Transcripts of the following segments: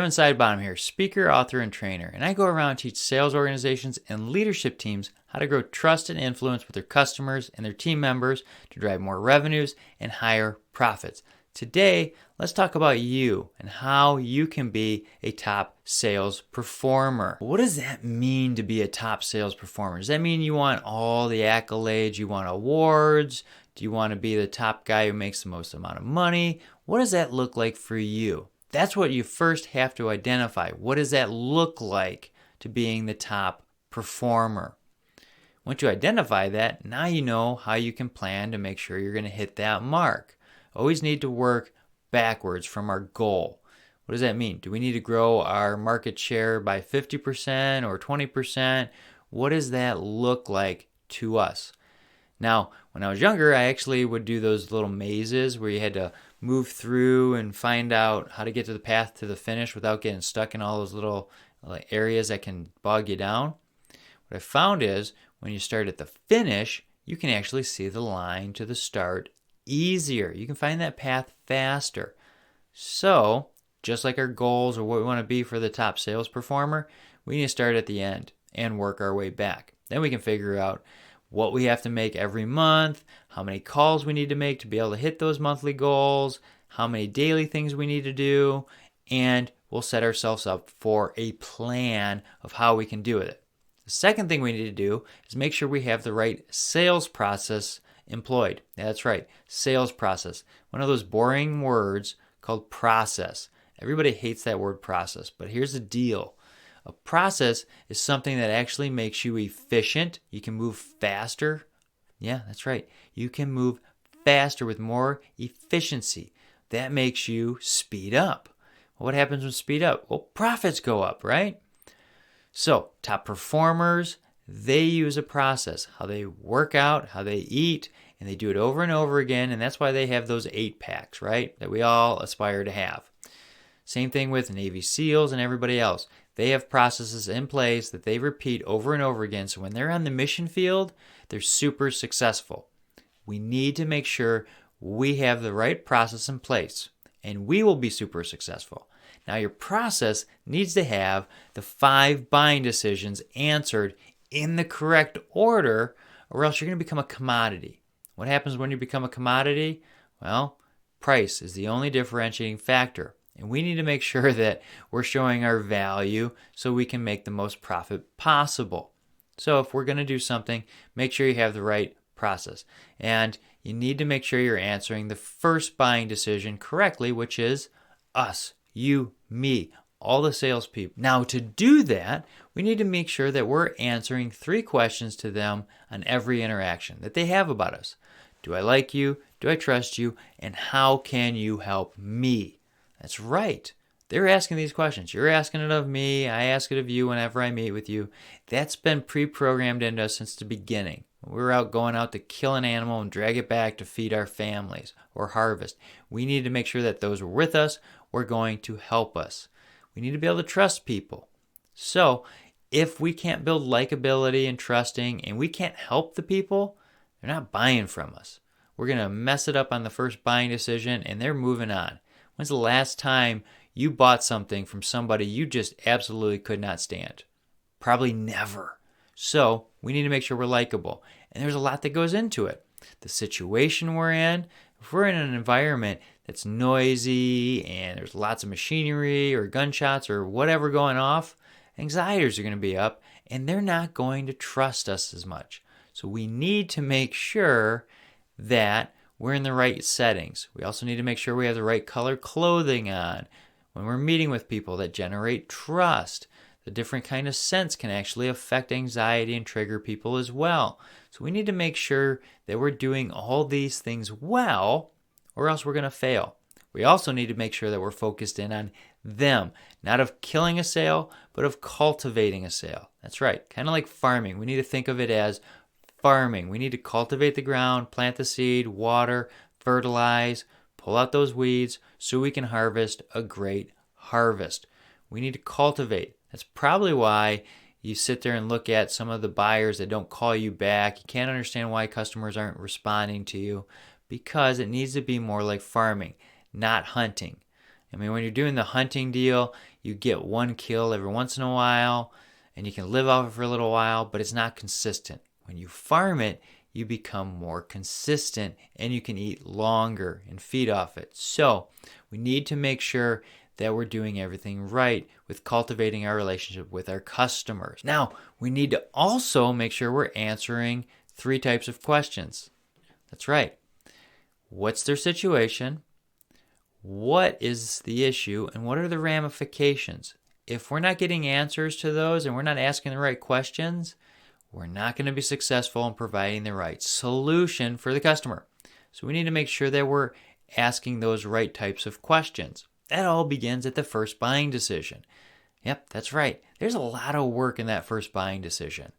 Kevin Sidebottom here, speaker, author, and trainer, and I go around and teach sales organizations and leadership teams how to grow trust and influence with their customers and their team members to drive more revenues and higher profits. Today, let's talk about you and how you can be a top sales performer. What does that mean to be a top sales performer? Does that mean you want all the accolades, you want awards? Do you want to be the top guy who makes the most amount of money? What does that look like for you? That's what you first have to identify. What does that look like to being the top performer? Once you identify that, now you know how you can plan to make sure you're going to hit that mark. Always need to work backwards from our goal. What does that mean? Do we need to grow our market share by 50% or 20%? What does that look like to us? Now, when I was younger, I actually would do those little mazes where you had to move through and find out how to get to the path to the finish without getting stuck in all those little areas that can bog you down. What I found is when you start at the finish, you can actually see the line to the start easier. You can find that path faster. So, just like our goals or what we want to be for the top sales performer, we need to start at the end and work our way back. Then we can figure out what we have to make every month, how many calls we need to make to be able to hit those monthly goals, how many daily things we need to do, and we'll set ourselves up for a plan of how we can do it. The second thing we need to do is make sure we have the right sales process employed. That's right, sales process. One of those boring words called process. Everybody hates that word process, but here's the deal. A process is something that actually makes you efficient. You can move faster. Yeah, that's right. You can move faster with more efficiency. That makes you speed up. What happens when speed up? Well, profits go up, right? So, top performers, they use a process. How they work out, how they eat, and they do it over and over again. And that's why they have those 8-packs, right? That we all aspire to have. Same thing with Navy SEALs and everybody else. They have processes in place that they repeat over and over again. So when they're on the mission field, they're super successful. We need to make sure we have the right process in place, and we will be super successful. Now, your process needs to have the 5 buying decisions answered in the correct order, or else you're going to become a commodity. What happens when you become a commodity? Well, price is the only differentiating factor. And we need to make sure that we're showing our value so we can make the most profit possible. So if we're going to do something, make sure you have the right process. And you need to make sure you're answering the first buying decision correctly, which is us, you, me, all the salespeople. Now, to do that, we need to make sure that we're answering 3 questions to them on every interaction that they have about us. Do I like you? Do I trust you? And how can you help me? That's right. They're asking these questions. You're asking it of me. I ask it of you whenever I meet with you. That's been pre-programmed into us since the beginning. We're going out to kill an animal and drag it back to feed our families or harvest. We need to make sure that those who are with us were going to help us. We need to be able to trust people. So if we can't build likability and trusting and we can't help the people, they're not buying from us. We're going to mess it up on the first buying decision and they're moving on. When's the last time you bought something from somebody you just absolutely could not stand? Probably never. So we need to make sure we're likable. And there's a lot that goes into it. The situation we're in, if we're in an environment that's noisy and there's lots of machinery or gunshots or whatever going off, anxieties are going to be up and they're not going to trust us as much. So we need to make sure that we're in the right settings. We also need to make sure we have the right color clothing on when we're meeting with people that generate trust. The different kind of scents can actually affect anxiety and trigger people as well. So we need to make sure that we're doing all these things well, or else we're going to fail. We also need to make sure that we're focused in on them, not of killing a sale, but of cultivating a sale. That's right, kind of like farming. We need to think of it as farming. We need to cultivate the ground, plant the seed, water, fertilize, pull out those weeds so we can harvest a great harvest. We need to cultivate. That's probably why you sit there and look at some of the buyers that don't call you back. You can't understand why customers aren't responding to you because it needs to be more like farming, not hunting. I mean, when you're doing the hunting deal, you get one kill every once in a while and you can live off it for a little while, but it's not consistent. When you farm it, you become more consistent and you can eat longer and feed off it. So we need to make sure that we're doing everything right with cultivating our relationship with our customers. Now, we need to also make sure we're answering 3 types of questions. That's right. What's their situation? What is the issue? And what are the ramifications? If we're not getting answers to those and we're not asking the right questions, we're not going to be successful in providing the right solution for the customer. So we need to make sure that we're asking those right types of questions. That all begins at the first buying decision. Yep, that's right. There's a lot of work in that first buying decision.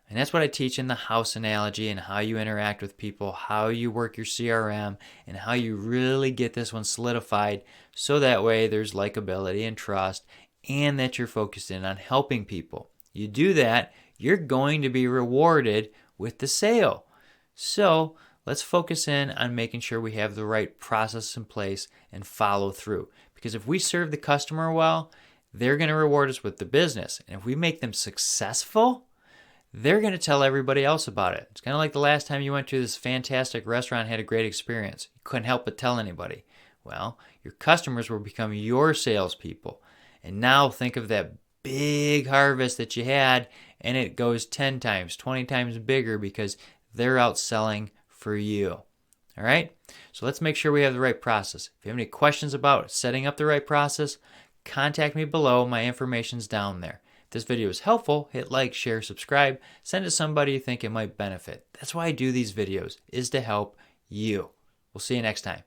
And that's what I teach in the house analogy and how you interact with people, how you work your CRM, and how you really get this one solidified so that way there's likability and trust and that you're focused in on helping people. You do that, you're going to be rewarded with the sale. So let's focus in on making sure we have the right process in place and follow through. Because if we serve the customer well, they're going to reward us with the business. And if we make them successful, they're going to tell everybody else about it. It's kind of like the last time you went to this fantastic restaurant and had a great experience. You couldn't help but tell anybody. Well, your customers will become your salespeople. And now think of that big harvest that you had, and it goes 10 times, 20 times bigger because they're out selling for you. All right? So let's make sure we have the right process. If you have any questions about setting up the right process, contact me below. My information's down there. If this video is helpful, hit like, share, subscribe, send it to somebody you think it might benefit. That's why I do these videos, is to help you. We'll see you next time.